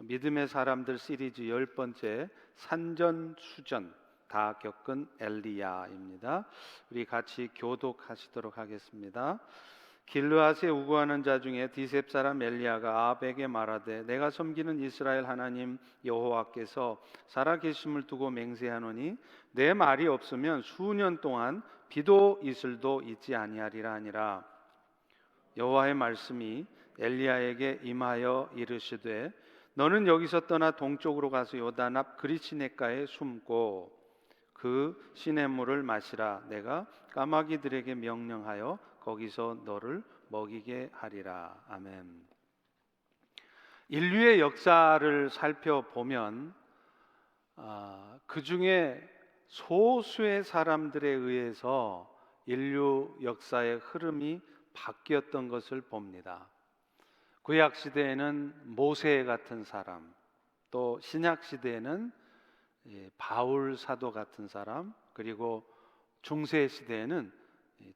믿음의 사람들 시리즈 10번째 산전수전 다 겪은 엘리야입니다. 우리 같이 교독하시도록 하겠습니다. 길르앗에 우거하는 자 중에 디셉 사람 엘리야가 아합에게 말하되 내가 섬기는 이스라엘 하나님 여호와께서 살아계심을 두고 맹세하노니 내 말이 없으면 수년 동안 비도 이슬도 있지 아니하리라 하니라. 여호와의 말씀이 엘리야에게 임하여 이르시되 너는 여기서 떠나 동쪽으로 가서 요단 앞 그리시네가에 숨고 그 시냇물을 마시라. 내가 까마귀들에게 명령하여 거기서 너를 먹이게 하리라. 아멘. 인류의 역사를 살펴보면 그 중에 소수의 사람들에 의해서 인류 역사의 흐름이 바뀌었던 것을 봅니다. 구약 시대에는 모세 같은 사람, 또 신약 시대에는 바울 사도 같은 사람, 그리고 중세 시대에는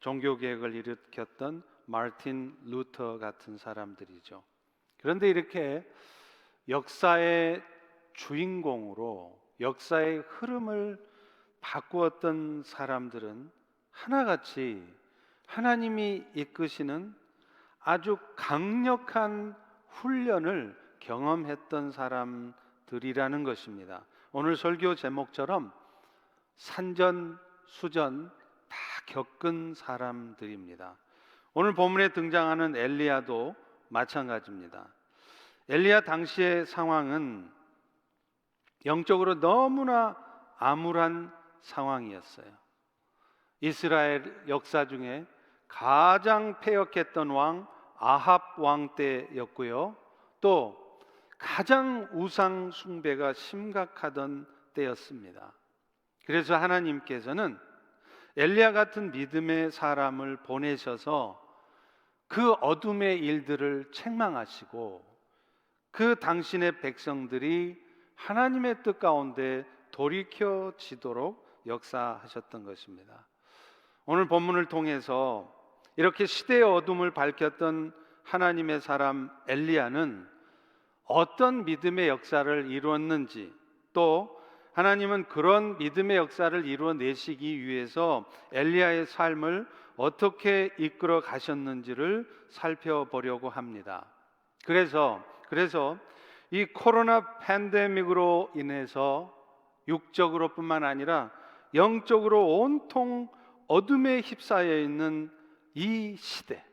종교 개혁을 일으켰던 마르틴 루터 같은 사람들이죠. 그런데 이렇게 역사의 주인공으로 역사의 흐름을 바꾸었던 사람들은 하나같이 하나님이 이끄시는 아주 강력한 훈련을 경험했던 사람들이라는 것입니다. 오늘 설교 제목처럼 산전, 수전 다 겪은 사람들입니다. 오늘 본문에 등장하는 엘리야도 마찬가지입니다. 엘리야 당시의 상황은 영적으로 너무나 암울한 상황이었어요. 이스라엘 역사 중에 가장 패역했던 왕 아합 왕 때였고요, 또 가장 우상 숭배가 심각하던 때였습니다. 그래서 하나님께서는 엘리야 같은 믿음의 사람을 보내셔서 그 어둠의 일들을 책망하시고 그 당신의 백성들이 하나님의 뜻 가운데 돌이켜지도록 역사하셨던 것입니다. 오늘 본문을 통해서 이렇게 시대의 어둠을 밝혔던 하나님의 사람 엘리야는 어떤 믿음의 역사를 이루었는지, 또 하나님은 그런 믿음의 역사를 이루어내시기 위해서 엘리야의 삶을 어떻게 이끌어 가셨는지를 살펴보려고 합니다. 그래서 이 코로나 팬데믹으로 인해서 육적으로뿐만 아니라 영적으로 온통 어둠에 휩싸여 있는 이 시대,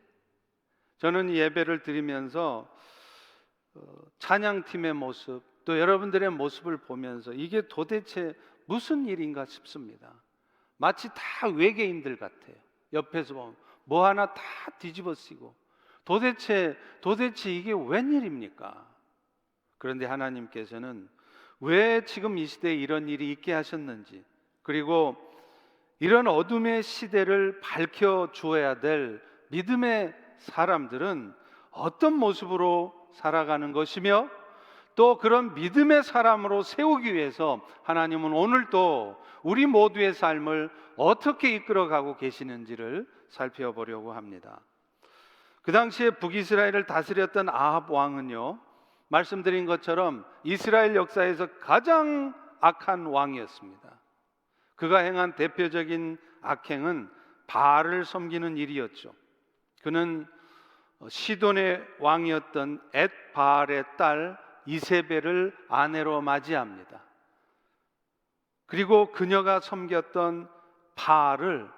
저는 이 예배를 드리면서 찬양팀의 모습, 또 여러분들의 모습을 보면서 이게 도대체 무슨 일인가 싶습니다. 마치 다 외계인들 같아요. 옆에서 보면 뭐 하나 다 뒤집어쓰고 도대체 이게 웬일입니까? 그런데 하나님께서는 왜 지금 이 시대에 이런 일이 있게 하셨는지, 그리고 이런 어둠의 시대를 밝혀주어야 될 믿음의 사람들은 어떤 모습으로 살아가는 것이며, 또 그런 믿음의 사람으로 세우기 위해서 하나님은 오늘도 우리 모두의 삶을 어떻게 이끌어가고 계시는지를 살펴보려고 합니다. 그 당시에 북이스라엘을 다스렸던 아합 왕은요, 말씀드린 것처럼 이스라엘 역사에서 가장 악한 왕이었습니다. 그가 행한 대표적인 악행은 바알을 섬기는 일이었죠. 그는 시돈의 왕이었던 엣바알의 딸 이세벨을 아내로 맞이합니다. 그리고 그녀가 섬겼던 바알을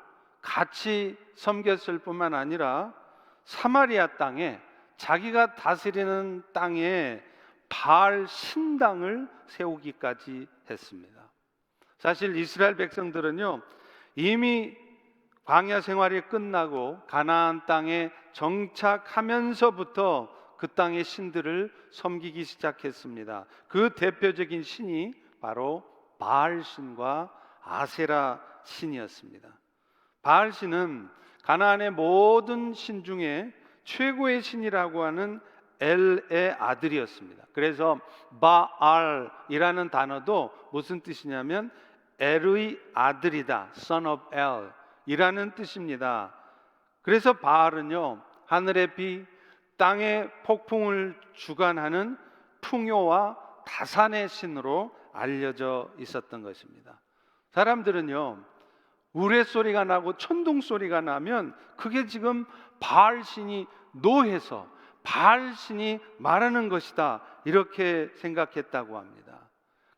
같이 섬겼을 뿐만 아니라 사마리아 땅에, 자기가 다스리는 땅에 바알 신당을 세우기까지 했습니다. 사실 이스라엘 백성들은요, 이미 광야 생활이 끝나고 가나안 땅에 정착하면서부터 그 땅의 신들을 섬기기 시작했습니다. 그 대표적인 신이 바로 바알 신과 아세라 신이었습니다. 바알 신은 가나안의 모든 신 중에 최고의 신이라고 하는 엘의 아들이었습니다. 그래서 바알이라는 단어도 무슨 뜻이냐면 엘의 아들이다, son of El 이라는 뜻입니다. 그래서 바알은요, 하늘의 비, 땅의 폭풍을 주관하는 풍요와 다산의 신으로 알려져 있었던 것입니다. 사람들은요, 우레소리가 나고 천둥소리가 나면 그게 지금 바알신이 노해서 바알신이 말하는 것이다, 이렇게 생각했다고 합니다.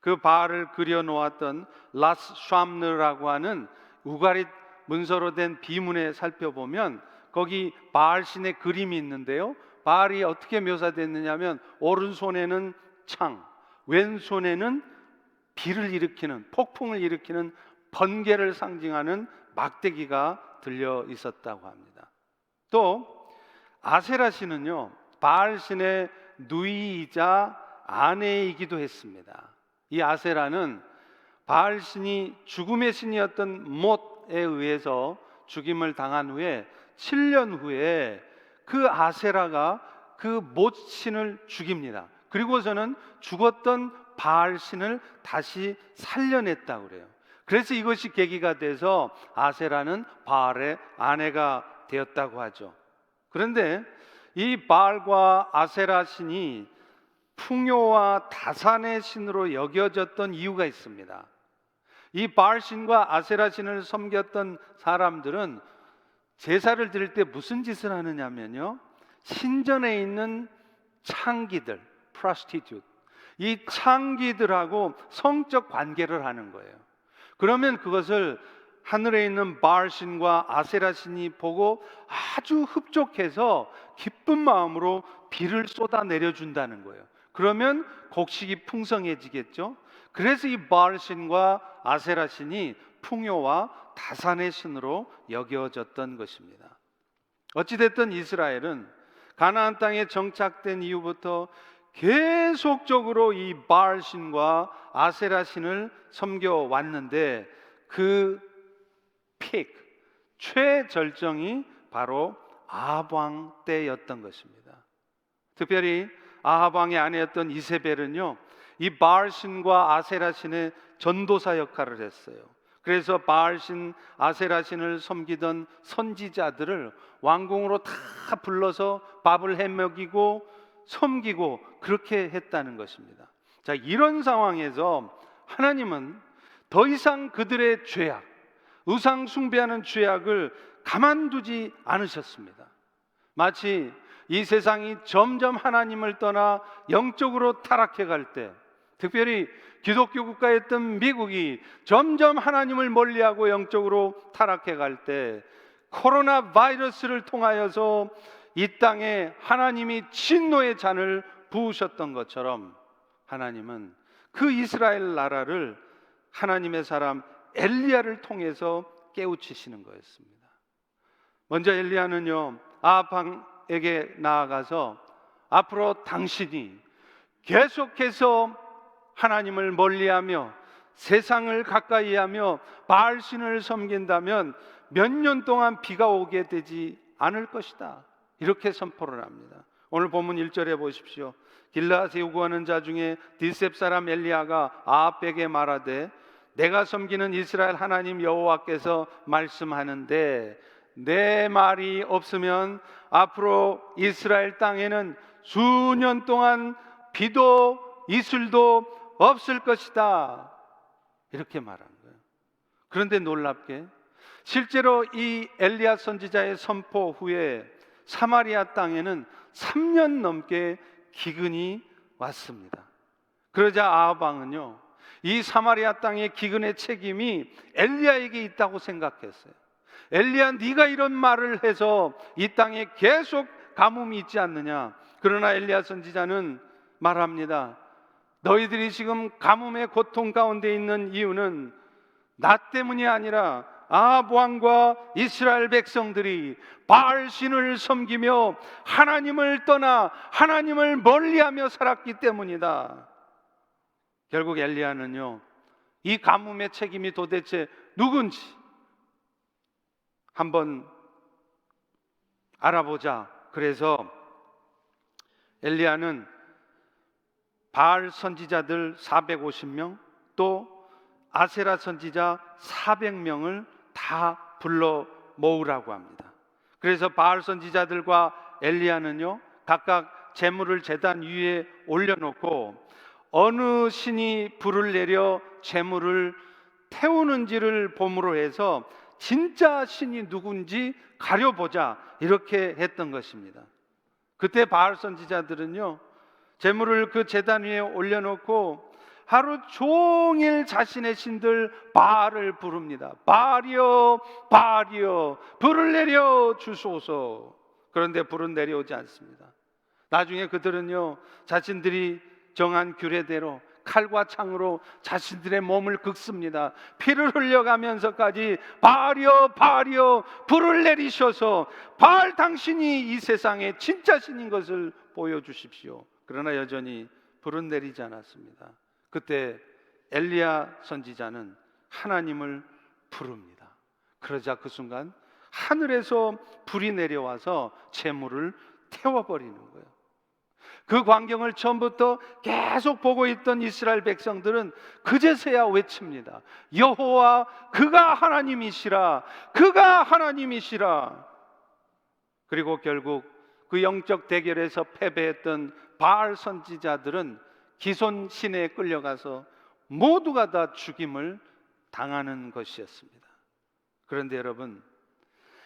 그 바알을 그려놓았던 라스 샴느라고 하는 우가릿 문서로 된 비문에 살펴보면 거기 바알신의 그림이 있는데요, 바알이 어떻게 묘사됐느냐 하면 오른손에는 창, 왼손에는 비를 일으키는, 폭풍을 일으키는 번개를 상징하는 막대기가 들려 있었다고 합니다. 또 아세라 신은요, 바알 신의 누이이자 아내이기도 했습니다. 이 아세라는 바알 신이 죽음의 신이었던 못에 의해서 죽임을 당한 후에 7년 후에 그 아세라가 그 못 신을 죽입니다. 그리고서는 죽었던 바알 신을 다시 살려냈다고 그래요. 그래서 이것이 계기가 돼서 아세라는 바알의 아내가 되었다고 하죠. 그런데 이 바알과 아세라 신이 풍요와 다산의 신으로 여겨졌던 이유가 있습니다. 이 바알 신과 아세라 신을 섬겼던 사람들은 제사를 드릴 때 무슨 짓을 하느냐면요, 신전에 있는 창기들, prostitute, 이 창기들하고 성적 관계를 하는 거예요. 그러면 그것을 하늘에 있는 바알 신과 아세라 신이 보고 아주 흡족해서 기쁜 마음으로 비를 쏟아 내려준다는 거예요. 그러면 곡식이 풍성해지겠죠. 그래서 이 바알 신과 아세라 신이 풍요와 다산의 신으로 여겨졌던 것입니다. 어찌됐든 이스라엘은 가나안 땅에 정착된 이후부터 계속적으로 이 바알 신과 아세라 신을 섬겨왔는데 그 최절정이 바로 아합 왕 때였던 것입니다. 특별히 아합 왕의 아내였던 이세벨은요, 이 바알 신과 아세라 신의 전도사 역할을 했어요. 그래서 바알 신, 아세라 신을 섬기던 선지자들을 왕궁으로 다 불러서 밥을 해먹이고 섬기고 그렇게 했다는 것입니다. 자, 이런 상황에서 하나님은 더 이상 그들의 죄악, 우상 숭배하는 죄악을 가만두지 않으셨습니다. 마치 이 세상이 점점 하나님을 떠나 영적으로 타락해 갈 때, 특별히 기독교 국가였던 미국이 점점 하나님을 멀리하고 영적으로 타락해 갈 때, 코로나 바이러스를 통하여서 이 땅에 하나님이 진노의 잔을 부으셨던 것처럼 하나님은 그 이스라엘 나라를 하나님의 사람 엘리야를 통해서 깨우치시는 거였습니다. 먼저 엘리야는요, 아합 왕에게 나아가서 앞으로 당신이 계속해서 하나님을 멀리하며 세상을 가까이하며 바알 신을 섬긴다면 몇 년 동안 비가 오게 되지 않을 것이다, 이렇게 선포를 합니다. 오늘 본문 1절에 보십시오. 길르앗에 요구하는 자 중에 디셉 사람 엘리야가 아합에게 말하되 내가 섬기는 이스라엘 하나님 여호와께서 말씀하는데 내 말이 없으면 앞으로 이스라엘 땅에는 수년 동안 비도 이슬도 없을 것이다, 이렇게 말한 거예요. 그런데 놀랍게 실제로 이 엘리야 선지자의 선포 후에 사마리아 땅에는 3년 넘게 기근이 왔습니다. 그러자 아합 왕은요, 이 사마리아 땅의 기근의 책임이 엘리야에게 있다고 생각했어요. 엘리야, 네가 이런 말을 해서 이 땅에 계속 가뭄이 있지 않느냐. 그러나 엘리야 선지자는 말합니다. 너희들이 지금 가뭄의 고통 가운데 있는 이유는 나 때문이 아니라 아합 왕과 이스라엘 백성들이 바알 신을 섬기며 하나님을 떠나 하나님을 멀리하며 살았기 때문이다. 결국 엘리야는요, 이 가뭄의 책임이 도대체 누군지 한번 알아보자. 그래서 엘리야는 바알 선지자들 450명 또 아세라 선지자 400명을 다 불러 모으라고 합니다. 그래서 바알 선지자들과 엘리야는요, 각각 제물을 제단 위에 올려놓고 어느 신이 불을 내려 재물을 태우는지를 봄으로 해서 진짜 신이 누군지 가려보자, 이렇게 했던 것입니다. 그때 바알 선지자들은요, 재물을 그 제단 위에 올려놓고 하루 종일 자신의 신들 바알을 부릅니다. 바알이여, 바알이여, 불을 내려 주소서. 그런데 불은 내려오지 않습니다. 나중에 그들은요, 자신들이 정한 규례대로 칼과 창으로 자신들의 몸을 긁습니다. 피를 흘려가면서까지 바알이여, 바알이여, 불을 내리셔서 바알 당신이 이 세상의 진짜 신인 것을 보여주십시오. 그러나 여전히 불은 내리지 않았습니다. 그때 엘리야 선지자는 하나님을 부릅니다. 그러자 그 순간 하늘에서 불이 내려와서 재물을 태워버리는 거예요. 그 광경을 처음부터 계속 보고 있던 이스라엘 백성들은 그제서야 외칩니다. 여호와 그가 하나님이시라, 그가 하나님이시라. 그리고 결국 그 영적 대결에서 패배했던 바알 선지자들은 기손 신에 끌려가서 모두가 다 죽임을 당하는 것이었습니다. 그런데 여러분,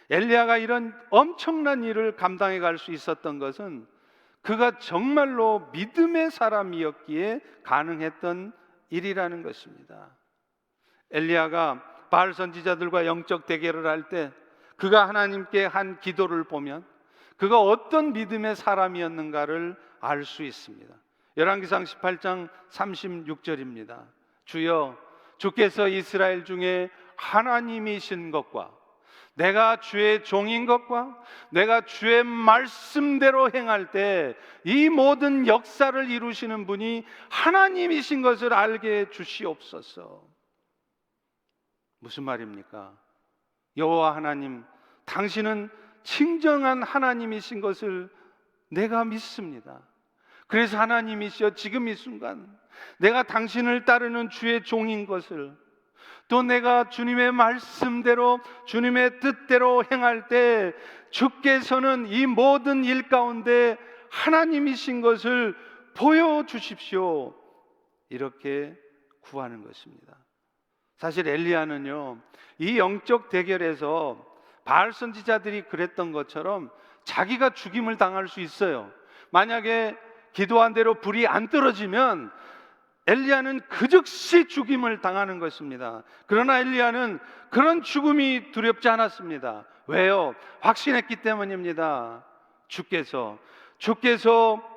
엘리야가 이런 엄청난 일을 감당해 갈 수 있었던 것은 그가 정말로 믿음의 사람이었기에 가능했던 일이라는 것입니다. 엘리야가 바알 선지자들과 영적 대결을 할 때 그가 하나님께 한 기도를 보면 그가 어떤 믿음의 사람이었는가를 알 수 있습니다. 열왕기상 18장 36절입니다. 주여, 주께서 이스라엘 중에 하나님이신 것과 내가 주의 종인 것과 내가 주의 말씀대로 행할 때 이 모든 역사를 이루시는 분이 하나님이신 것을 알게 해 주시옵소서. 무슨 말입니까? 여호와 하나님, 당신은 친정한 하나님이신 것을 내가 믿습니다. 그래서 하나님이시여, 지금 이 순간 내가 당신을 따르는 주의 종인 것을, 또 내가 주님의 말씀대로 주님의 뜻대로 행할 때 주께서는 이 모든 일 가운데 하나님이신 것을 보여주십시오, 이렇게 구하는 것입니다. 사실 엘리야는요, 이 영적 대결에서 바알 선지자들이 그랬던 것처럼 자기가 죽임을 당할 수 있어요. 만약에 기도한 대로 불이 안 떨어지면 엘리야는 그 즉시 죽임을 당하는 것입니다. 그러나 엘리야는 그런 죽음이 두렵지 않았습니다. 왜요? 확신했기 때문입니다. 주께서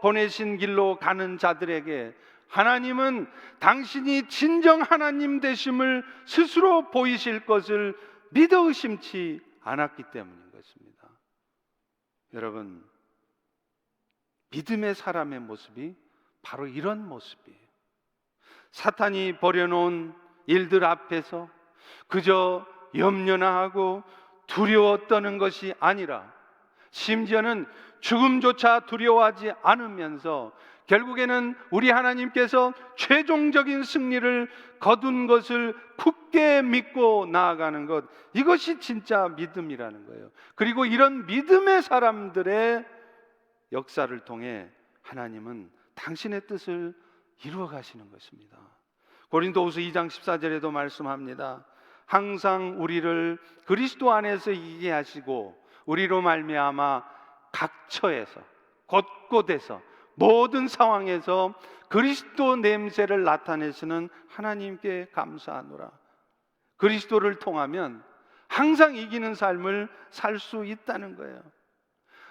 보내신 길로 가는 자들에게 하나님은 당신이 진정 하나님 되심을 스스로 보이실 것을 믿어 의심치 않았기 때문인 것입니다. 여러분, 믿음의 사람의 모습이 바로 이런 모습이에요. 사탄이 버려놓은 일들 앞에서 그저 염려나 하고 두려워 떠는 것이 아니라 심지어는 죽음조차 두려워하지 않으면서 결국에는 우리 하나님께서 최종적인 승리를 거둔 것을 굳게 믿고 나아가는 것, 이것이 진짜 믿음이라는 거예요. 그리고 이런 믿음의 사람들의 역사를 통해 하나님은 당신의 뜻을 이루어 가시는 것입니다. 고린도후서 2장 14절에도 말씀합니다. 항상 우리를 그리스도 안에서 이기게 하시고 우리로 말미암아 각 처에서 곳곳에서 모든 상황에서 그리스도 냄새를 나타내시는 하나님께 감사하노라. 그리스도를 통하면 항상 이기는 삶을 살 수 있다는 거예요.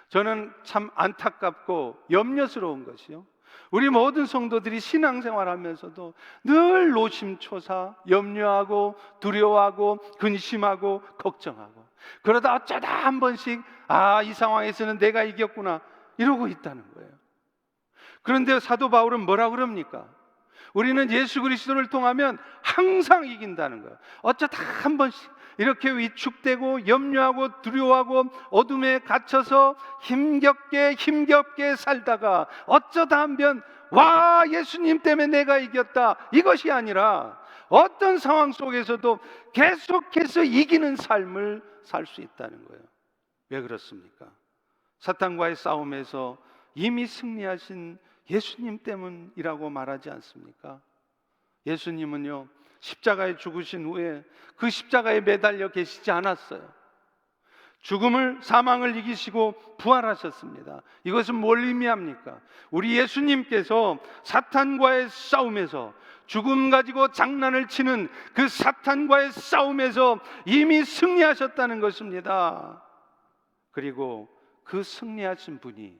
저는 참 안타깝고 염려스러운 것이요, 우리 모든 성도들이 신앙생활하면서도 늘 노심초사, 염려하고 두려워하고 근심하고 걱정하고, 그러다 어쩌다 한 번씩 이 상황에서는 내가 이겼구나 이러고 있다는 거예요. 그런데 사도 바울은 뭐라 그럽니까? 우리는 예수 그리스도를 통하면 항상 이긴다는 거예요. 어쩌다 한 번씩 이렇게 위축되고 염려하고 두려워하고 어둠에 갇혀서 힘겹게 살다가 어쩌다 한번 예수님 때문에 내가 이겼다, 이것이 아니라 어떤 상황 속에서도 계속해서 이기는 삶을 살 수 있다는 거예요. 왜 그렇습니까? 사탄과의 싸움에서 이미 승리하신 예수님 때문이라고 말하지 않습니까? 예수님은요, 십자가에 죽으신 후에 그 십자가에 매달려 계시지 않았어요. 죽음을, 사망을 이기시고 부활하셨습니다. 이것은 뭘 의미합니까? 우리 예수님께서 사탄과의 싸움에서, 죽음 가지고 장난을 치는 그 사탄과의 싸움에서 이미 승리하셨다는 것입니다. 그리고 그 승리하신 분이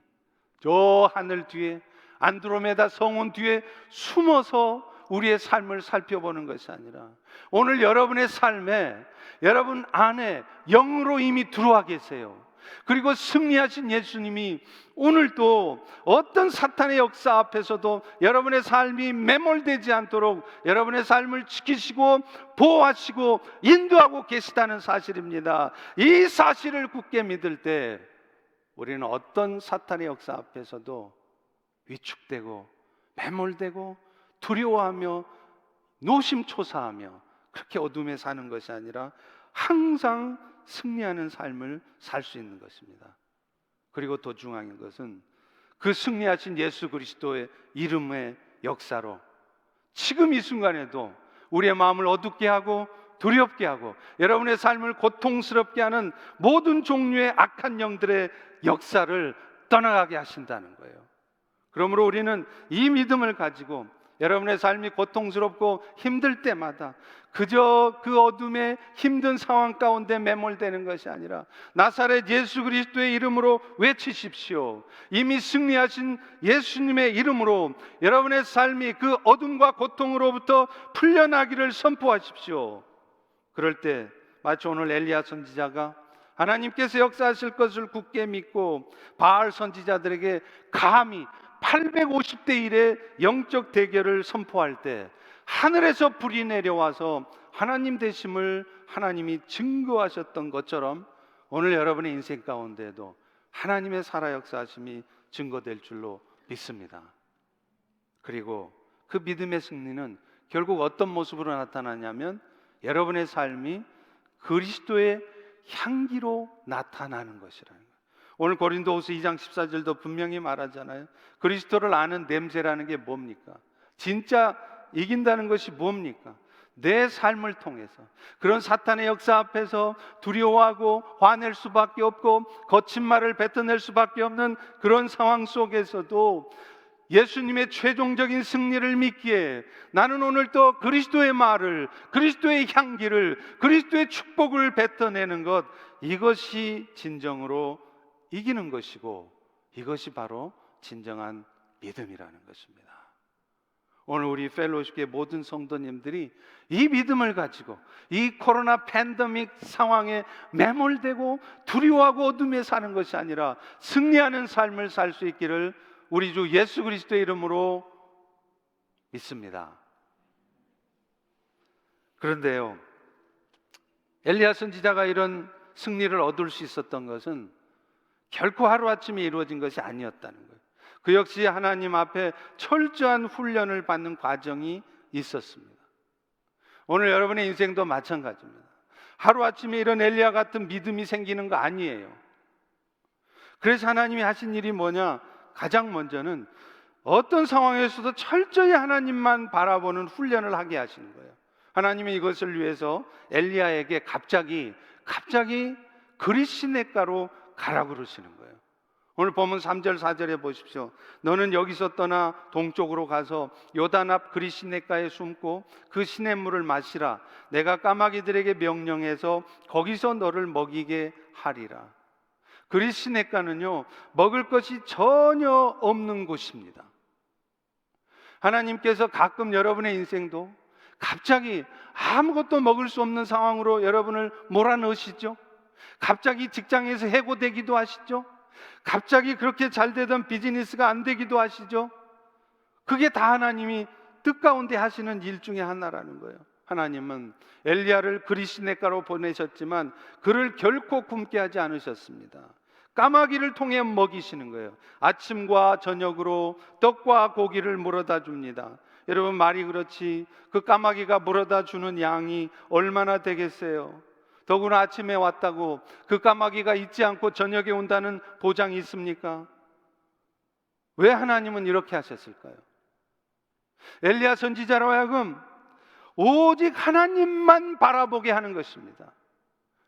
저 하늘 뒤에, 안드로메다 성원 뒤에 숨어서 우리의 삶을 살펴보는 것이 아니라, 오늘 여러분의 삶에, 여러분 안에 영으로 이미 들어와 계세요. 그리고 승리하신 예수님이 오늘도 어떤 사탄의 역사 앞에서도 여러분의 삶이 매몰되지 않도록 여러분의 삶을 지키시고 보호하시고 인도하고 계시다는 사실입니다. 이 사실을 굳게 믿을 때 우리는 어떤 사탄의 역사 앞에서도 위축되고 매몰되고 두려워하며 노심초사하며 그렇게 어둠에 사는 것이 아니라 항상 승리하는 삶을 살 수 있는 것입니다. 그리고 더 중요한 것은 그 승리하신 예수 그리스도의 이름의 역사로 지금 이 순간에도 우리의 마음을 어둡게 하고 두렵게 하고 여러분의 삶을 고통스럽게 하는 모든 종류의 악한 영들의 역사를 떠나가게 하신다는 거예요. 그러므로 우리는 이 믿음을 가지고 여러분의 삶이 고통스럽고 힘들 때마다 그저 그 어둠의 힘든 상황 가운데 매몰되는 것이 아니라 나사렛 예수 그리스도의 이름으로 외치십시오. 이미 승리하신 예수님의 이름으로 여러분의 삶이 그 어둠과 고통으로부터 풀려나기를 선포하십시오. 그럴 때 마치 오늘 엘리야 선지자가 하나님께서 역사하실 것을 굳게 믿고 바알 선지자들에게 감히 850대 1의 영적 대결을 선포할 때 하늘에서 불이 내려와서 하나님 되심을 하나님이 증거하셨던 것처럼 오늘 여러분의 인생 가운데에도 하나님의 살아 역사하심이 증거될 줄로 믿습니다. 그리고 그 믿음의 승리는 결국 어떤 모습으로 나타나냐면 여러분의 삶이 그리스도의 향기로 나타나는 것이라는 거예요. 오늘 고린도후서 2장 14절도 분명히 말하잖아요. 그리스도를 아는 냄새라는 게 뭡니까? 진짜 이긴다는 것이 뭡니까? 내 삶을 통해서 그런 사탄의 역사 앞에서 두려워하고 화낼 수밖에 없고 거친 말을 뱉어낼 수밖에 없는 그런 상황 속에서도 예수님의 최종적인 승리를 믿기에 나는 오늘 또 그리스도의 말을, 그리스도의 향기를, 그리스도의 축복을 뱉어내는 것, 이것이 진정으로 이기는 것이고 이것이 바로 진정한 믿음이라는 것입니다. 오늘 우리 펠로우십의 모든 성도님들이 이 믿음을 가지고 이 코로나 팬데믹 상황에 매몰되고 두려워하고 어둠에 사는 것이 아니라 승리하는 삶을 살 수 있기를 우리 주 예수 그리스도의 이름으로 믿습니다. 그런데요, 엘리야 선지자가 이런 승리를 얻을 수 있었던 것은 결코 하루아침에 이루어진 것이 아니었다는 거예요. 그 역시 하나님 앞에 철저한 훈련을 받는 과정이 있었습니다. 오늘 여러분의 인생도 마찬가지입니다. 하루아침에 이런 엘리야 같은 믿음이 생기는 거 아니에요. 그래서 하나님이 하신 일이 뭐냐? 가장 먼저는 어떤 상황에서도 철저히 하나님만 바라보는 훈련을 하게 하시는 거예요. 하나님이 이것을 위해서 엘리야에게 갑자기 그리시네가로 가라 그러시는 거예요. 오늘 보면 3절 4절에 보십시오. 너는 여기서 떠나 동쪽으로 가서 요단 앞 그리시네가에 숨고 그 시냇물을 마시라. 내가 까마귀들에게 명령해서 거기서 너를 먹이게 하리라. 그리시네가는요, 먹을 것이 전혀 없는 곳입니다. 하나님께서 가끔 여러분의 인생도 갑자기 아무것도 먹을 수 없는 상황으로 여러분을 몰아넣으시죠. 갑자기 직장에서 해고되기도 하시죠. 갑자기 그렇게 잘 되던 비즈니스가 안 되기도 하시죠. 그게 다 하나님이 뜻 가운데 하시는 일 중에 하나라는 거예요. 하나님은 엘리야를 그리시네가로 보내셨지만 그를 결코 굶게 하지 않으셨습니다. 까마귀를 통해 먹이시는 거예요. 아침과 저녁으로 떡과 고기를 물어다 줍니다. 여러분, 말이 그렇지 그 까마귀가 물어다 주는 양이 얼마나 되겠어요? 더구나 아침에 왔다고 그 까마귀가 잊지 않고 저녁에 온다는 보장이 있습니까? 왜 하나님은 이렇게 하셨을까요? 엘리야 선지자로 하여금 오직 하나님만 바라보게 하는 것입니다.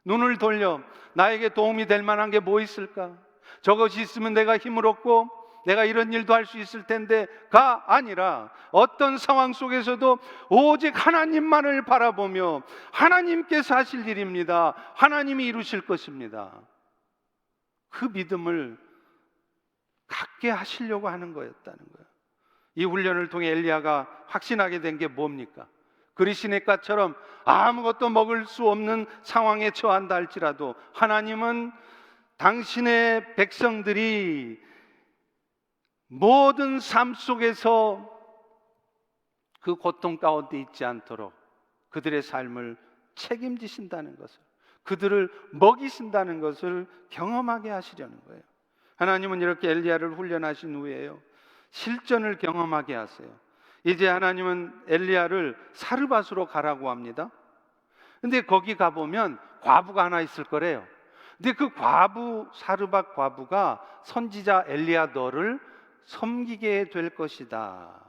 눈을 돌려 나에게 도움이 될 만한 게 뭐 있을까? 저것이 있으면 내가 힘을 얻고 내가 이런 일도 할 수 있을 텐데가 아니라 어떤 상황 속에서도 오직 하나님만을 바라보며 하나님께서 하실 일입니다. 하나님이 이루실 것입니다. 그 믿음을 갖게 하시려고 하는 거였다는 거예요. 이 훈련을 통해 엘리야가 확신하게 된 게 뭡니까? 그리시네가처럼 아무것도 먹을 수 없는 상황에 처한다 할지라도 하나님은 당신의 백성들이 모든 삶 속에서 그 고통 가운데 있지 않도록 그들의 삶을 책임지신다는 것을, 그들을 먹이신다는 것을 경험하게 하시려는 거예요. 하나님은 이렇게 엘리야를 훈련하신 후에요, 실전을 경험하게 하세요. 이제 하나님은 엘리야를 사르밧으로 가라고 합니다. 근데 거기 가보면 과부가 하나 있을 거래요. 근데 그 과부, 사르밧 과부가 선지자 엘리야 너를 섬기게 될 것이다.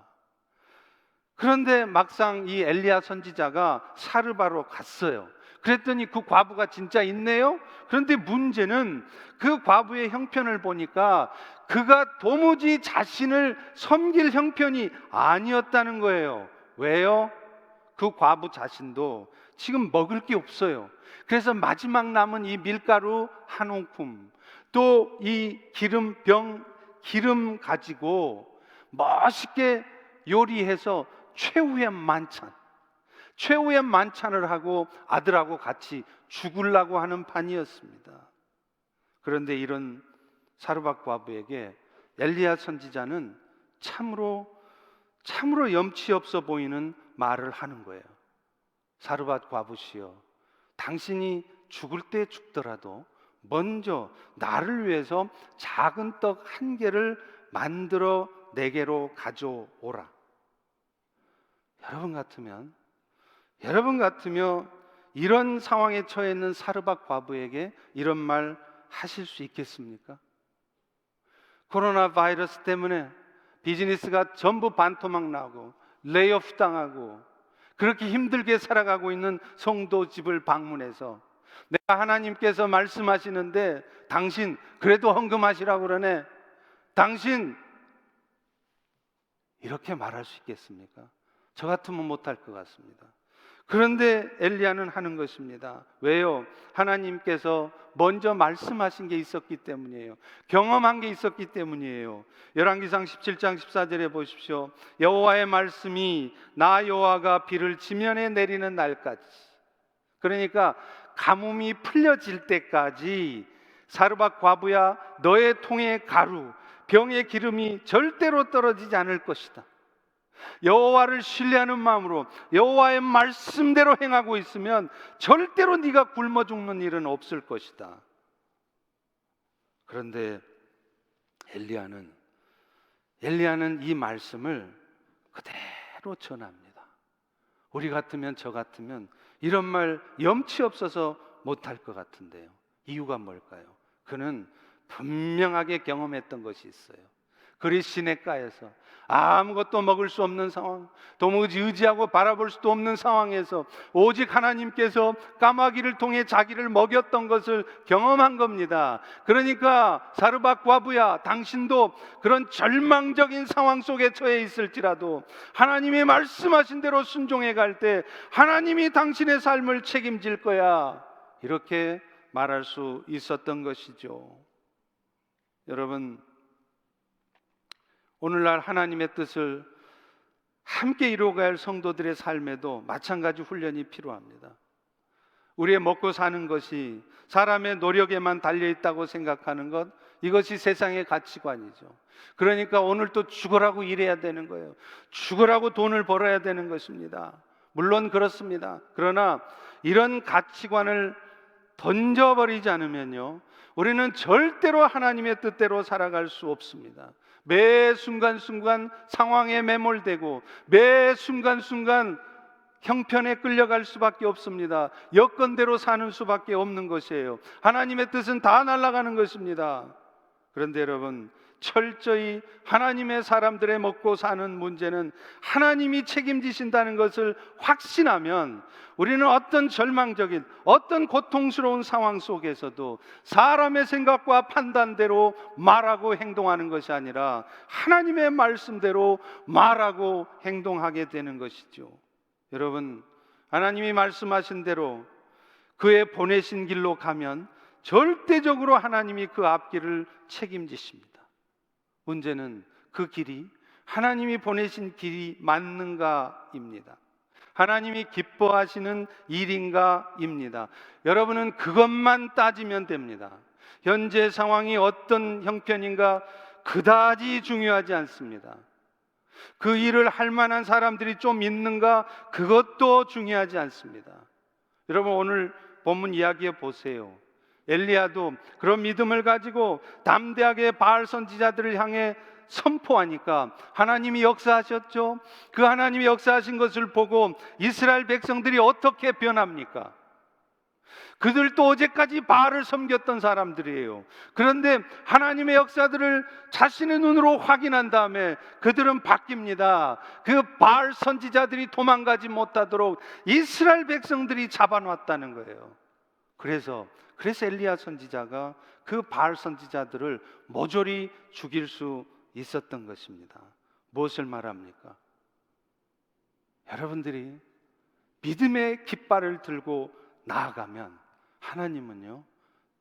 그런데 막상 이 엘리야 선지자가 사르밧으로 갔어요. 그랬더니 그 과부가 진짜 있네요. 그런데 문제는 그 과부의 형편을 보니까 그가 도무지 자신을 섬길 형편이 아니었다는 거예요. 왜요? 그 과부 자신도 지금 먹을 게 없어요. 그래서 마지막 남은 이 밀가루 한 움큼, 또 이 기름 가지고 멋있게 요리해서 최후의 만찬을 하고 아들하고 같이 죽으려고 하는 판이었습니다. 그런데 이런 사르밧 과부에게 엘리야 선지자는 참으로 염치 없어 보이는 말을 하는 거예요. 사르밧 과부시여, 당신이 죽을 때 죽더라도 먼저 나를 위해서 작은 떡 한 개를 만들어 내게로 가져오라. 여러분 같으면 이런 상황에 처해 있는 사르밧 과부에게 이런 말 하실 수 있겠습니까? 코로나 바이러스 때문에 비즈니스가 전부 반토막 나고 레이오프 당하고 그렇게 힘들게 살아가고 있는 성도 집을 방문해서 내가 하나님께서 말씀하시는데 당신 그래도 헌금하시라고 그러네, 당신, 이렇게 말할 수 있겠습니까? 저 같으면 못할 것 같습니다. 그런데 엘리야는 하는 것입니다. 왜요? 하나님께서 먼저 말씀하신 게 있었기 때문이에요. 경험한 게 있었기 때문이에요. 열왕기상 17장 14절에 보십시오. 여호와의 말씀이 나 여호와가 비를 지면에 내리는 날까지, 그러니까 가뭄이 풀려질 때까지 사르밧 과부야, 너의 통에 가루, 병에 기름이 절대로 떨어지지 않을 것이다. 여호와를 신뢰하는 마음으로 여호와의 말씀대로 행하고 있으면 절대로 네가 굶어 죽는 일은 없을 것이다. 그런데 엘리야는 이 말씀을 그대로 전합니다. 우리 같으면, 저 같으면 이런 말 염치 없어서 못할 것 같은데요. 이유가 뭘까요? 그는 분명하게 경험했던 것이 있어요. 그리시네가에서 아무것도 먹을 수 없는 상황, 도무지 의지하고 바라볼 수도 없는 상황에서 오직 하나님께서 까마귀를 통해 자기를 먹였던 것을 경험한 겁니다. 그러니까 사르밧 과부야, 당신도 그런 절망적인 상황 속에 처해 있을지라도 하나님이 말씀하신 대로 순종해 갈 때 하나님이 당신의 삶을 책임질 거야, 이렇게 말할 수 있었던 것이죠. 여러분, 오늘날 하나님의 뜻을 함께 이루어갈 성도들의 삶에도 마찬가지 훈련이 필요합니다. 우리의 먹고 사는 것이 사람의 노력에만 달려있다고 생각하는 것, 이것이 세상의 가치관이죠. 그러니까 오늘 또 죽으라고 일해야 되는 거예요. 죽으라고 돈을 벌어야 되는 것입니다. 물론 그렇습니다. 그러나 이런 가치관을 던져버리지 않으면요, 우리는 절대로 하나님의 뜻대로 살아갈 수 없습니다. 매 순간순간 상황에 매몰되고 매 순간순간 형편에 끌려갈 수밖에 없습니다. 여건대로 사는 수밖에 없는 것이에요. 하나님의 뜻은 다 날아가는 것입니다. 그런데 여러분, 철저히 하나님의 사람들의 먹고 사는 문제는 하나님이 책임지신다는 것을 확신하면 우리는 어떤 절망적인, 어떤 고통스러운 상황 속에서도 사람의 생각과 판단대로 말하고 행동하는 것이 아니라 하나님의 말씀대로 말하고 행동하게 되는 것이죠. 여러분, 하나님이 말씀하신 대로 그의 보내신 길로 가면 절대적으로 하나님이 그 앞길을 책임지십니다. 문제는 그 길이 하나님이 보내신 길이 맞는가입니다. 하나님이 기뻐하시는 일인가입니다. 여러분은 그것만 따지면 됩니다. 현재 상황이 어떤 형편인가 그다지 중요하지 않습니다. 그 일을 할 만한 사람들이 좀 있는가 그것도 중요하지 않습니다. 여러분, 오늘 본문 이야기해 보세요. 엘리야도 그런 믿음을 가지고 담대하게 바알 선지자들을 향해 선포하니까 하나님이 역사하셨죠. 그 하나님이 역사하신 것을 보고 이스라엘 백성들이 어떻게 변합니까? 그들도 어제까지 바알을 섬겼던 사람들이에요. 그런데 하나님의 역사들을 자신의 눈으로 확인한 다음에 그들은 바뀝니다. 그 바알 선지자들이 도망가지 못하도록 이스라엘 백성들이 잡아놨다는 거예요. 그래서 엘리야 선지자가 그 바알 선지자들을 모조리 죽일 수 있었던 것입니다. 무엇을 말합니까? 여러분들이 믿음의 깃발을 들고 나아가면 하나님은요,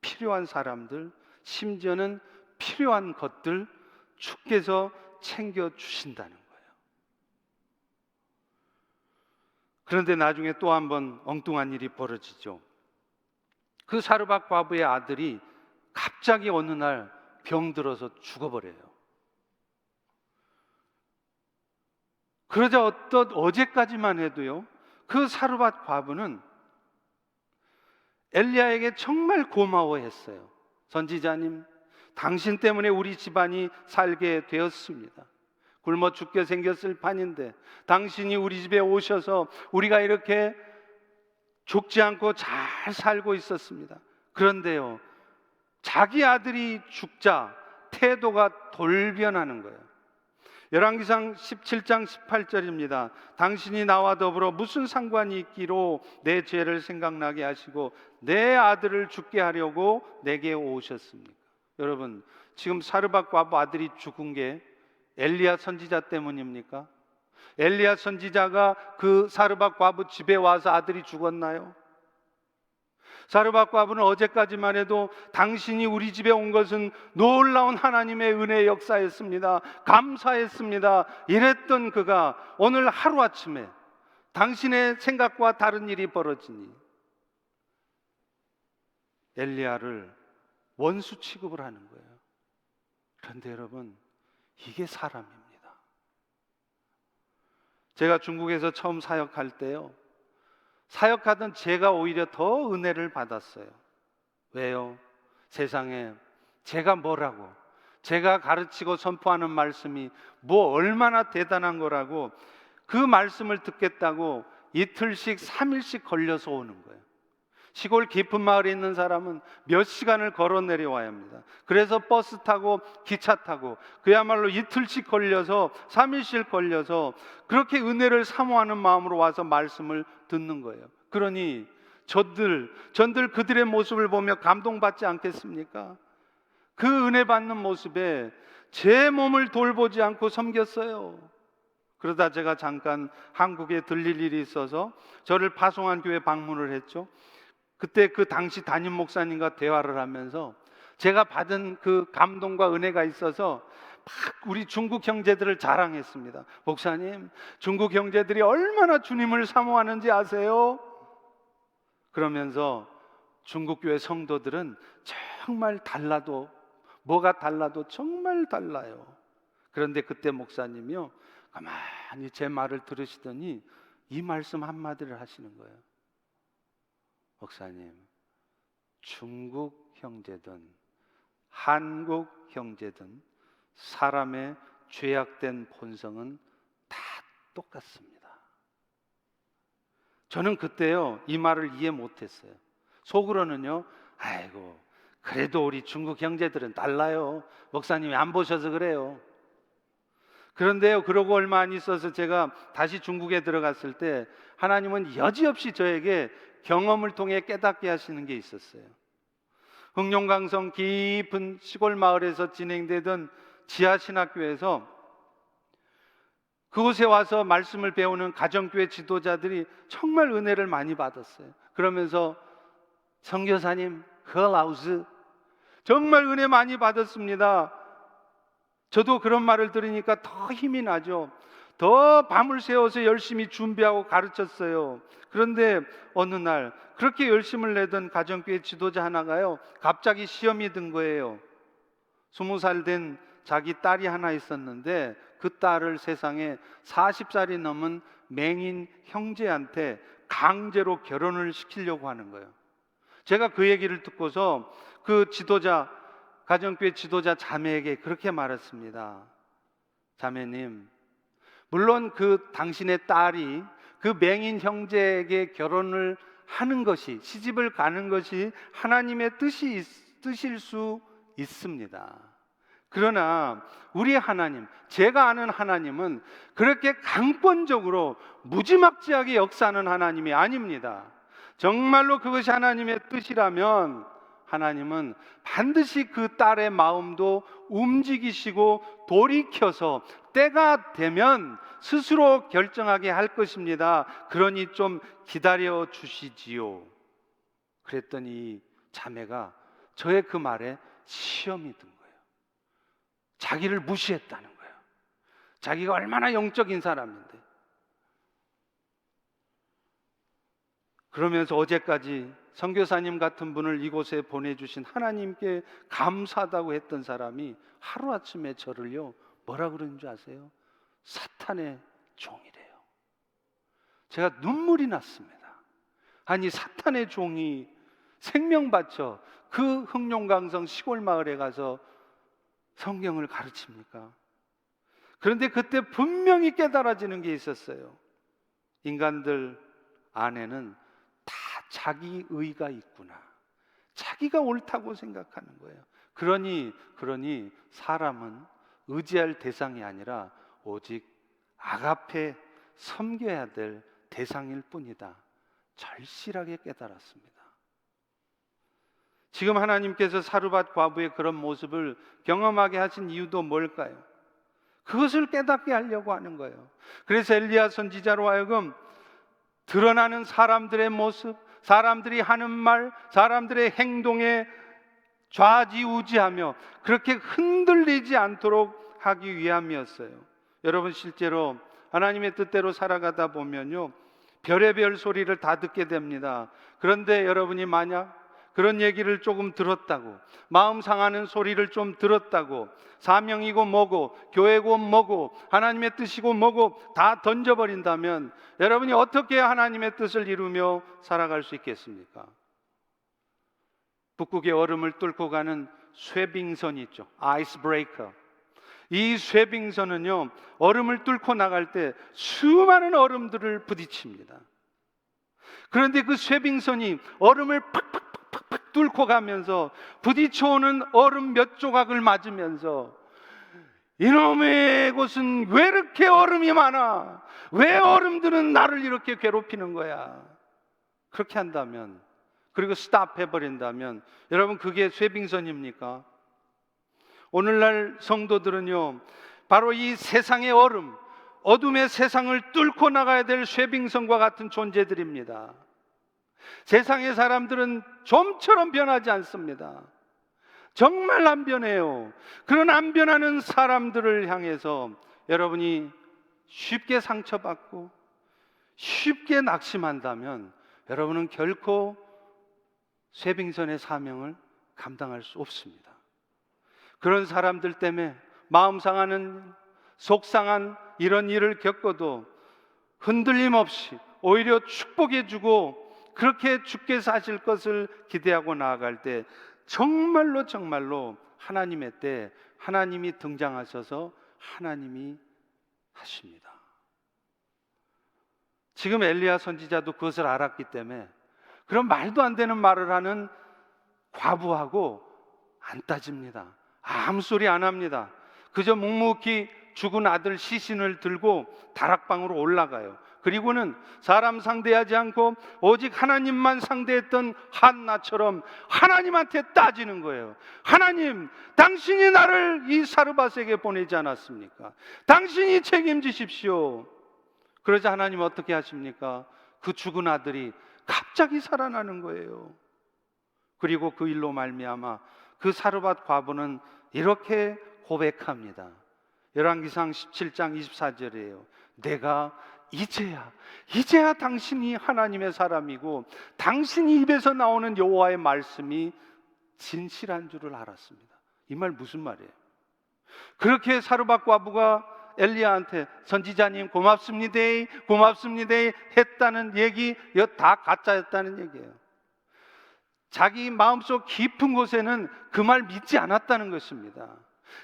필요한 사람들, 심지어는 필요한 것들 주께서 챙겨주신다는 거예요. 그런데 나중에 또 한 번 엉뚱한 일이 벌어지죠. 그 사르밧 과부의 아들이 갑자기 어느 날 병들어서 죽어버려요. 그러자 어제까지만 해도요, 그 사르밧 과부는 엘리야에게 정말 고마워했어요. 선지자님, 당신 때문에 우리 집안이 살게 되었습니다. 굶어 죽게 생겼을 판인데 당신이 우리 집에 오셔서 우리가 이렇게 죽지 않고 잘 살고 있었습니다. 그런데요, 자기 아들이 죽자 태도가 돌변하는 거예요. 열왕기상 17장 18절입니다. 당신이 나와 더불어 무슨 상관이 있기로 내 죄를 생각나게 하시고 내 아들을 죽게 하려고 내게 오셨습니까? 여러분, 지금 사르밧 과부 아들이 죽은 게 엘리야 선지자 때문입니까? 엘리야 선지자가 그 사르밧 과부 집에 와서 아들이 죽었나요? 사르밧 과부는 어제까지만 해도 당신이 우리 집에 온 것은 놀라운 하나님의 은혜의 역사였습니다. 감사했습니다. 이랬던 그가 오늘 하루아침에 당신의 생각과 다른 일이 벌어지니 엘리야를 원수 취급을 하는 거예요. 그런데 여러분, 이게 사람입니다. 제가 중국에서 처음 사역할 때요, 사역하던 제가 오히려 더 은혜를 받았어요. 왜요? 세상에 제가 뭐라고, 제가 가르치고 선포하는 말씀이 뭐 얼마나 대단한 거라고 그 말씀을 듣겠다고 이틀씩 3일씩 걸려서 오는 거예요. 시골 깊은 마을에 있는 사람은 몇 시간을 걸어 내려와야 합니다. 그래서 버스 타고 기차 타고 그야말로 이틀씩 걸려서 3일씩 걸려서 그렇게 은혜를 사모하는 마음으로 와서 말씀을 듣는 거예요. 그러니 전들 그들의 모습을 보며 감동받지 않겠습니까? 그 은혜 받는 모습에 제 몸을 돌보지 않고 섬겼어요. 그러다 제가 잠깐 한국에 들릴 일이 있어서 저를 파송한 교회 방문을 했죠. 그때 그 당시 담임 목사님과 대화를 하면서 제가 받은 그 감동과 은혜가 있어서 막 우리 중국 형제들을 자랑했습니다. 목사님, 중국 형제들이 얼마나 주님을 사모하는지 아세요? 그러면서 중국 교회 성도들은 정말 달라도, 뭐가 달라도 정말 달라요. 그런데 그때 목사님이요, 가만히 제 말을 들으시더니 이 말씀 한마디를 하시는 거예요. 목사님, 중국 형제든 한국 형제든 사람의 죄악된 본성은 다 똑같습니다. 저는 그때요, 이 말을 이해 못했어요. 속으로는요, 아이고, 그래도 우리 중국 형제들은 달라요. 목사님이 안 보셔서 그래요. 그런데요, 그러고 얼마 안 있어서 제가 다시 중국에 들어갔을 때 하나님은 여지없이 저에게 경험을 통해 깨닫게 하시는 게 있었어요. 흑룡강성 깊은 시골 마을에서 진행되던 지하신학교에서 그곳에 와서 말씀을 배우는 가정교회 지도자들이 정말 은혜를 많이 받았어요. 그러면서 선교사님, 허라우스 정말 은혜 많이 받았습니다. 저도 그런 말을 들으니까 더 힘이 나죠. 더 밤을 새워서 열심히 준비하고 가르쳤어요. 그런데 어느 날 그렇게 열심을 내던 가정교회 지도자 하나가요, 갑자기 시험이 든 거예요. 20살 된 자기 딸이 하나 있었는데 그 딸을 세상에 40살이 넘은 맹인 형제한테 강제로 결혼을 시키려고 하는 거예요. 제가 그 얘기를 듣고서 그 지도자, 가정교회 지도자 자매에게 그렇게 말했습니다. 자매님, 물론 그 당신의 딸이 그 맹인 형제에게 결혼을 하는 것이, 시집을 가는 것이 하나님의 뜻일 수 있습니다. 그러나 우리 하나님, 제가 아는 하나님은 그렇게 강권적으로 무지막지하게 역사하는 하나님이 아닙니다. 정말로 그것이 하나님의 뜻이라면 하나님은 반드시 그 딸의 마음도 움직이시고 돌이켜서 때가 되면 스스로 결정하게 할 것입니다. 그러니 좀 기다려 주시지요. 그랬더니 자매가 저의 그 말에 시험이 든 거예요. 자기를 무시했다는 거예요. 자기가 얼마나 영적인 사람인데. 그러면서 어제까지 선교사님 같은 분을 이곳에 보내주신 하나님께 감사하다고 했던 사람이 하루아침에 저를요, 뭐라 그러는 줄 아세요? 사탄의 종이래요. 제가 눈물이 났습니다. 아니, 사탄의 종이 생명 바쳐 그 흑룡강성 시골 마을에 가서 성경을 가르칩니까? 그런데 그때 분명히 깨달아지는 게 있었어요. 인간들 안에는 다 자기 의가 있구나. 자기가 옳다고 생각하는 거예요. 그러니 사람은 의지할 대상이 아니라 오직 아가페, 섬겨야 될 대상일 뿐이다. 절실하게 깨달았습니다. 지금 하나님께서 사르밧 과부의 그런 모습을 경험하게 하신 이유도 뭘까요? 그것을 깨닫게 하려고 하는 거예요. 그래서 엘리야 선지자로 하여금 드러나는 사람들의 모습, 사람들이 하는 말, 사람들의 행동에 좌지우지하며 그렇게 흔들리지 않도록 하기 위함이었어요. 여러분, 실제로 하나님의 뜻대로 살아가다 보면요, 별의별 소리를 다 듣게 됩니다. 그런데 여러분이 만약 그런 얘기를 조금 들었다고, 마음 상하는 소리를 좀 들었다고, 사명이고 뭐고 교회고 뭐고 하나님의 뜻이고 뭐고 다 던져버린다면 여러분이 어떻게 하나님의 뜻을 이루며 살아갈 수 있겠습니까? 북극의 얼음을 뚫고 가는 쇠빙선이 있죠. 아이스 브레이커. 이 쇠빙선은요, 얼음을 뚫고 나갈 때 수많은 얼음들을 부딪힙니다. 그런데 그 쇠빙선이 얼음을 팍팍 뚫고 가면서 부딪혀오는 얼음 몇 조각을 맞으면서 이놈의 곳은 왜 이렇게 얼음이 많아? 왜 얼음들은 나를 이렇게 괴롭히는 거야? 그렇게 한다면, 그리고 스탑 해버린다면 여러분, 그게 쇠빙선입니까? 오늘날 성도들은요, 바로 이 세상의 얼음, 어둠의 세상을 뚫고 나가야 될 쇠빙선과 같은 존재들입니다. 세상의 사람들은 좀처럼 변하지 않습니다. 정말 안 변해요. 그런 안 변하는 사람들을 향해서 여러분이 쉽게 상처받고 쉽게 낙심한다면 여러분은 결코 쇠빙선의 사명을 감당할 수 없습니다. 그런 사람들 때문에 마음 상하는, 속상한 이런 일을 겪어도 흔들림 없이 오히려 축복해주고 그렇게 주께 사실 것을 기대하고 나아갈 때 정말로 하나님의 때 하나님이 등장하셔서 하나님이 하십니다. 지금 엘리야 선지자도 그것을 알았기 때문에 그런 말도 안 되는 말을 하는 과부하고 안 따집니다. 아무 소리 안 합니다. 그저 묵묵히 죽은 아들 시신을 들고 다락방으로 올라가요. 그리고는 사람 상대하지 않고 오직 하나님만 상대했던 한나처럼 하나님한테 따지는 거예요. 하나님, 당신이 나를 이 사르밧에게 보내지 않았습니까? 당신이 책임지십시오. 그러자 하나님 어떻게 하십니까? 그 죽은 아들이 갑자기 살아나는 거예요. 그리고 그 일로 말미암아 그 사르밧 과부는 이렇게 고백합니다. 열왕기상 17장 24절이에요. 내가 이제야 당신이 하나님의 사람이고 당신이 입에서 나오는 여호와의 말씀이 진실한 줄을 알았습니다. 이 말 무슨 말이에요? 그렇게 사르밧 과부가 엘리야한테 선지자님 고맙습니다 했다는 얘기, 이거 다 가짜였다는 얘기예요. 자기 마음속 깊은 곳에는 그 말 믿지 않았다는 것입니다.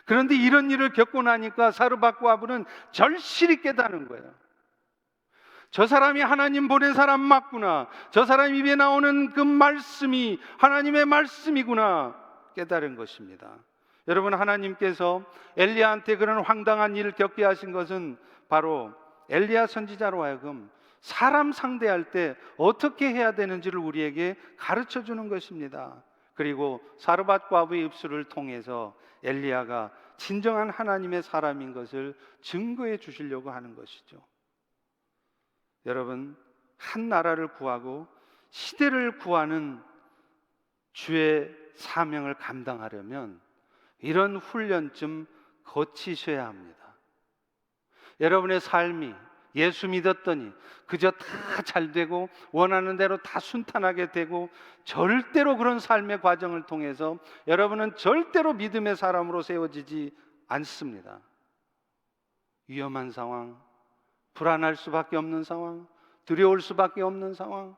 그런데 이런 일을 겪고 나니까 사르밧 과부는 절실히 깨닫는 거예요. 저 사람이 하나님 보낸 사람 맞구나. 저 사람 입에 나오는 그 말씀이 하나님의 말씀이구나 깨달은 것입니다. 여러분, 하나님께서 엘리야한테 그런 황당한 일을 겪게 하신 것은 바로 엘리야 선지자로 하여금 사람 상대할 때 어떻게 해야 되는지를 우리에게 가르쳐 주는 것입니다. 그리고 사르밧 과부의 입술을 통해서 엘리야가 진정한 하나님의 사람인 것을 증거해 주시려고 하는 것이죠. 여러분, 한 나라를 구하고 시대를 구하는 주의 사명을 감당하려면 이런 훈련 좀 거치셔야 합니다. 여러분의 삶이 예수 믿었더니 그저 다 잘되고 원하는 대로 다 순탄하게 되고 절대로 그런 삶의 과정을 통해서 여러분은 절대로 믿음의 사람으로 세워지지 않습니다. 위험한 상황, 불안할 수밖에 없는 상황, 두려울 수밖에 없는 상황,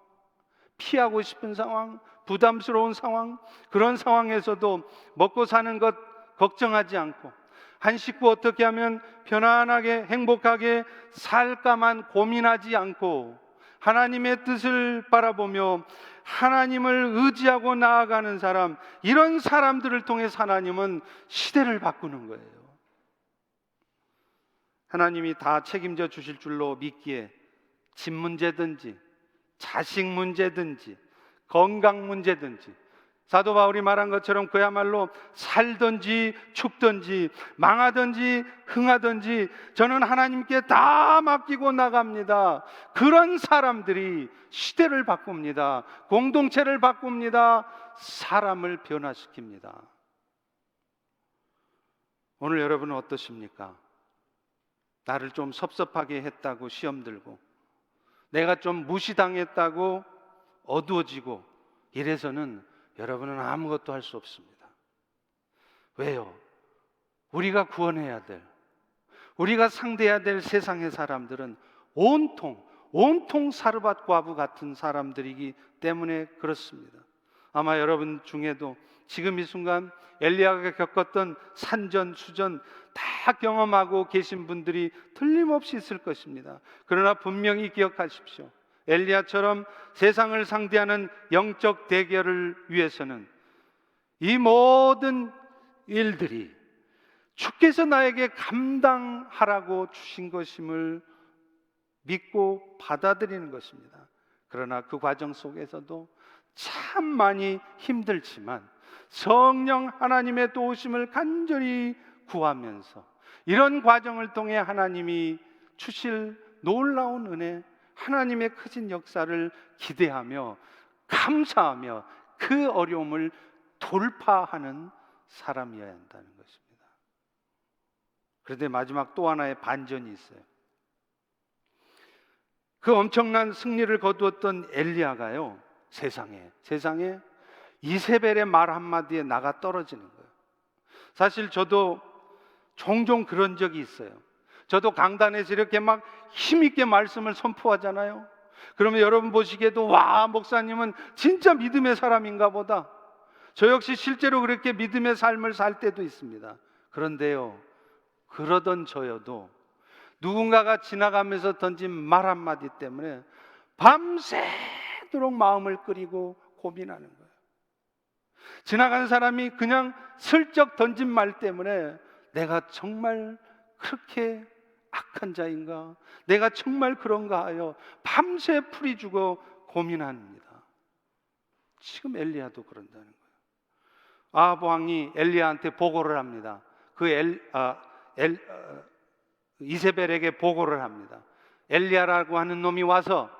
피하고 싶은 상황, 부담스러운 상황, 그런 상황에서도 먹고 사는 것 걱정하지 않고 한 식구 어떻게 하면 편안하게 행복하게 살까만 고민하지 않고 하나님의 뜻을 바라보며 하나님을 의지하고 나아가는 사람, 이런 사람들을 통해서 하나님은 시대를 바꾸는 거예요. 하나님이 다 책임져 주실 줄로 믿기에 집 문제든지 자식 문제든지 건강 문제든지 사도 바울이 말한 것처럼 그야말로 살든지 죽든지 망하든지 흥하든지 저는 하나님께 다 맡기고 나갑니다. 그런 사람들이 시대를 바꿉니다. 공동체를 바꿉니다. 사람을 변화시킵니다. 오늘 여러분은 어떠십니까? 나를 좀 섭섭하게 했다고 시험 들고 내가 좀 무시당했다고 어두워지고 이래서는 여러분은 아무것도 할 수 없습니다. 왜요? 우리가 구원해야 될, 우리가 상대해야 될 세상의 사람들은 온통 사르밧 과부 같은 사람들이기 때문에 그렇습니다. 아마 여러분 중에도 지금 이 순간 엘리야가 겪었던 산전수전 다 경험하고 계신 분들이 틀림없이 있을 것입니다. 그러나 분명히 기억하십시오. 엘리야처럼 세상을 상대하는 영적 대결을 위해서는 이 모든 일들이 주께서 나에게 감당하라고 주신 것임을 믿고 받아들이는 것입니다. 그러나 그 과정 속에서도 참 많이 힘들지만 성령 하나님의 도우심을 간절히 구하면서 이런 과정을 통해 하나님이 주실 놀라운 은혜, 하나님의 크신 역사를 기대하며 감사하며 그 어려움을 돌파하는 사람이어야 한다는 것입니다. 그런데 마지막 또 하나의 반전이 있어요. 그 엄청난 승리를 거두었던 엘리야가요, 세상에 이세벨의 말 한마디에 나가 떨어지는 거예요. 사실 저도 종종 그런 적이 있어요. 저도 강단에서 이렇게 막 힘있게 말씀을 선포하잖아요. 그러면 여러분 보시기에도 와, 목사님은 진짜 믿음의 사람인가 보다. 저 역시 실제로 그렇게 믿음의 삶을 살 때도 있습니다. 그런데요, 그러던 저여도 누군가가 지나가면서 던진 말 한마디 때문에 밤새도록 마음을 끓이고 고민하는 거예요. 지나가는 사람이 그냥 슬쩍 던진 말 때문에 내가 정말 그렇게 악한 자인가? 내가 정말 그런가 하여 밤새 풀이 죽어 고민합니다. 지금 엘리야도 그런다는 거예요. 아합 왕이 엘리야한테 보고를 합니다. 이세벨에게 보고를 합니다. 엘리야라고 하는 놈이 와서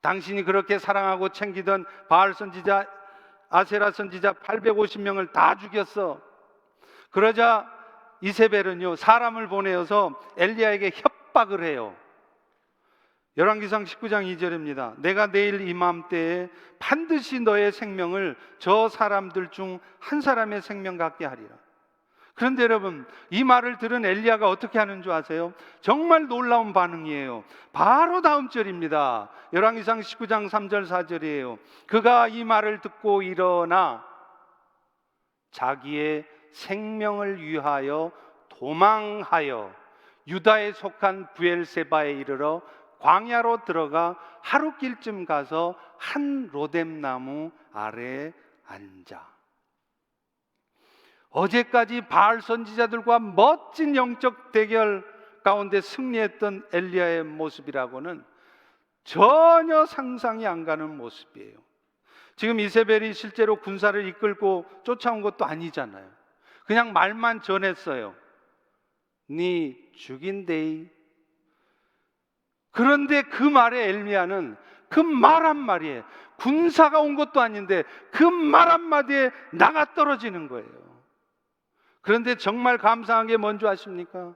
당신이 그렇게 사랑하고 챙기던 바알 선지자, 아세라 선지자 850명을 다 죽였어. 그러자 이세벨은요, 사람을 보내어서 엘리야에게 협박을 해요. 열왕기상 19장 2절입니다. 내가 내일 이맘때에 반드시 너의 생명을 저 사람들 중 한 사람의 생명 같게 하리라. 그런데 여러분, 이 말을 들은 엘리야가 어떻게 하는 줄 아세요? 정말 놀라운 반응이에요. 바로 다음 절입니다. 열왕기상 19장 3절 4절이에요. 그가 이 말을 듣고 일어나 자기의 생명을 위하여 도망하여 유다에 속한 브엘세바에 이르러 광야로 들어가 하루길쯤 가서 한 로뎀나무 아래에 앉아. 어제까지 바알 선지자들과 멋진 영적 대결 가운데 승리했던 엘리야의 모습이라고는 전혀 상상이 안 가는 모습이에요. 지금 이세벨이 실제로 군사를 이끌고 쫓아온 것도 아니잖아요. 그냥 말만 전했어요. 네 죽인데이. 그런데 그 말에 엘리야는 그 말 한마디에, 군사가 온 것도 아닌데 그 말 한마디에 나가 떨어지는 거예요. 그런데 정말 감사한 게 뭔지 아십니까?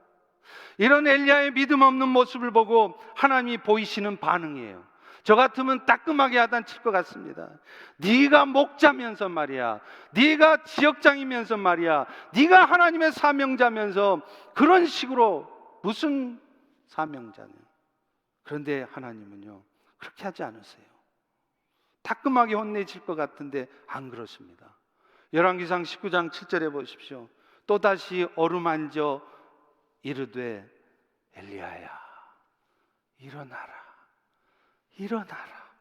이런 엘리야의 믿음 없는 모습을 보고 하나님이 보이시는 반응이에요. 저 같으면 따끔하게 야단칠 것 같습니다. 네가 목자면서 말이야, 네가 지역장이면서 말이야, 네가 하나님의 사명자면서 그런 식으로 무슨 사명자냐. 그런데 하나님은요, 그렇게 하지 않으세요. 따끔하게 혼내실 것 같은데 안 그렇습니다. 열왕기상 19장 7절에 보십시오. 또다시 어루만져 이르되 엘리야야, 일어나라, 일어나라.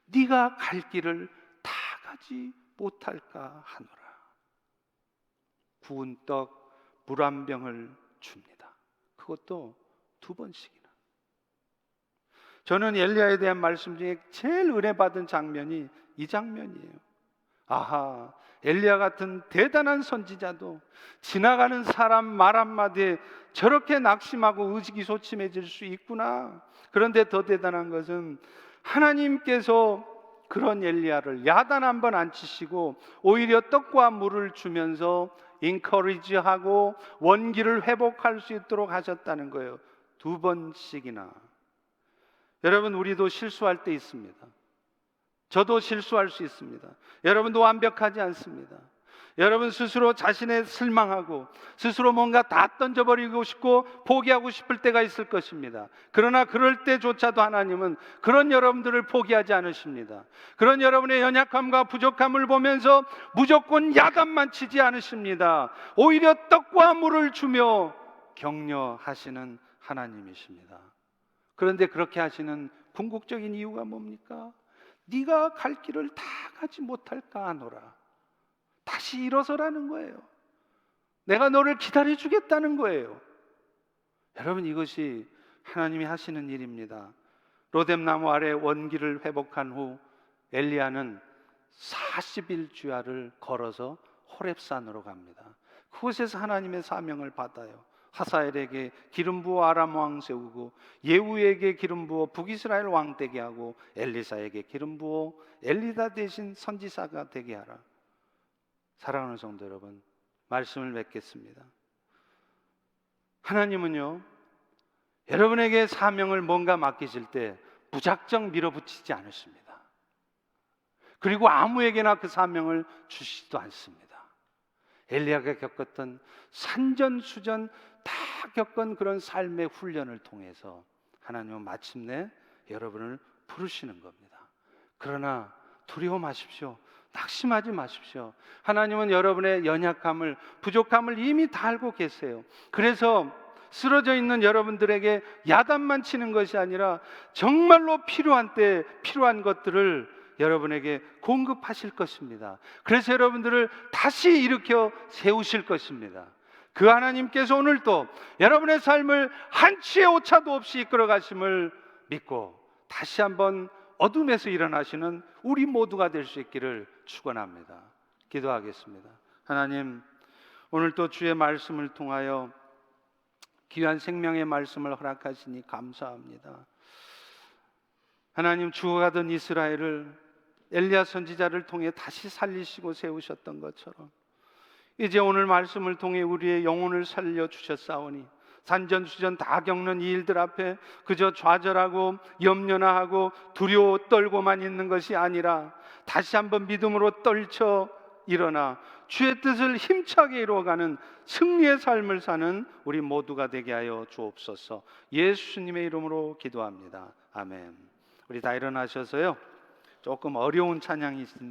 네가 갈 길을 다 가지 못할까 하노라. 구운 떡 물 한 병을 줍니다. 그것도 2번씩이나. 저는 엘리야에 대한 말씀 중에 제일 은혜 받은 장면이 이 장면이에요. 아하, 엘리야 같은 대단한 선지자도 지나가는 사람 말 한마디에 저렇게 낙심하고 의기소침해질 수 있구나. 그런데 더 대단한 것은 하나님께서 그런 엘리야를 야단 한 번 안 치시고 오히려 떡과 물을 주면서 인커리지하고 원기를 회복할 수 있도록 하셨다는 거예요. 2번씩이나. 여러분, 우리도 실수할 때 있습니다. 저도 실수할 수 있습니다. 여러분도 완벽하지 않습니다. 여러분 스스로 자신에 실망하고 스스로 뭔가 다 던져버리고 싶고 포기하고 싶을 때가 있을 것입니다. 그러나 그럴 때조차도 하나님은 그런 여러분들을 포기하지 않으십니다. 그런 여러분의 연약함과 부족함을 보면서 무조건 야단만 치지 않으십니다. 오히려 떡과 물을 주며 격려하시는 하나님이십니다. 그런데 그렇게 하시는 궁극적인 이유가 뭡니까? 네가 갈 길을 다 가지 못할까 하노라. 다시 일어서라는 거예요. 내가 너를 기다려 주겠다는 거예요. 여러분, 이것이 하나님이 하시는 일입니다. 로뎀나무 아래 원기를 회복한 후 엘리야는 40일 주야를 걸어서 호렙산으로 갑니다. 그곳에서 하나님의 사명을 받아요. 하사엘에게 기름 부어 아람 왕 세우고 예후에게 기름 부어 북이스라엘 왕 되게 하고 엘리사에게 기름 부어 엘리다 대신 선지사가 되게 하라. 사랑하는 성도 여러분, 말씀을 맺겠습니다. 하나님은요, 여러분에게 사명을 뭔가 맡기실 때 무작정 밀어붙이지 않으십니다. 그리고 아무에게나 그 사명을 주시지도 않습니다. 엘리야가 겪었던 산전수전 다 겪은 그런 삶의 훈련을 통해서 하나님은 마침내 여러분을 부르시는 겁니다. 그러나 두려워 마십시오. 낙심하지 마십시오. 하나님은 여러분의 연약함을, 부족함을 이미 다 알고 계세요. 그래서 쓰러져 있는 여러분들에게 야단만 치는 것이 아니라 정말로 필요한 때 필요한 것들을 여러분에게 공급하실 것입니다. 그래서 여러분들을 다시 일으켜 세우실 것입니다. 그 하나님께서 오늘도 여러분의 삶을 한치의 오차도 없이 이끌어 가심을 믿고 다시 한번 어둠에서 일어나시는 우리 모두가 될 수 있기를 축원합니다. 기도하겠습니다. 하나님, 오늘 또 주의 말씀을 통하여 귀한 생명의 말씀을 허락하시니 감사합니다. 하나님, 죽어가던 이스라엘을 엘리야 선지자를 통해 다시 살리시고 세우셨던 것처럼 이제 오늘 말씀을 통해 우리의 영혼을 살려주셨사오니 산전수전 다 겪는 이 일들 앞에 그저 좌절하고 염려나 하고 두려워 떨고만 있는 것이 아니라 다시 한번 믿음으로 떨쳐 일어나 주의 뜻을 힘차게 이루어가는 승리의 삶을 사는 우리 모두가 되게 하여 주옵소서. 예수님의 이름으로 기도합니다. 아멘. 우리 다 일어나셔서요, 조금 어려운 찬양이 있는데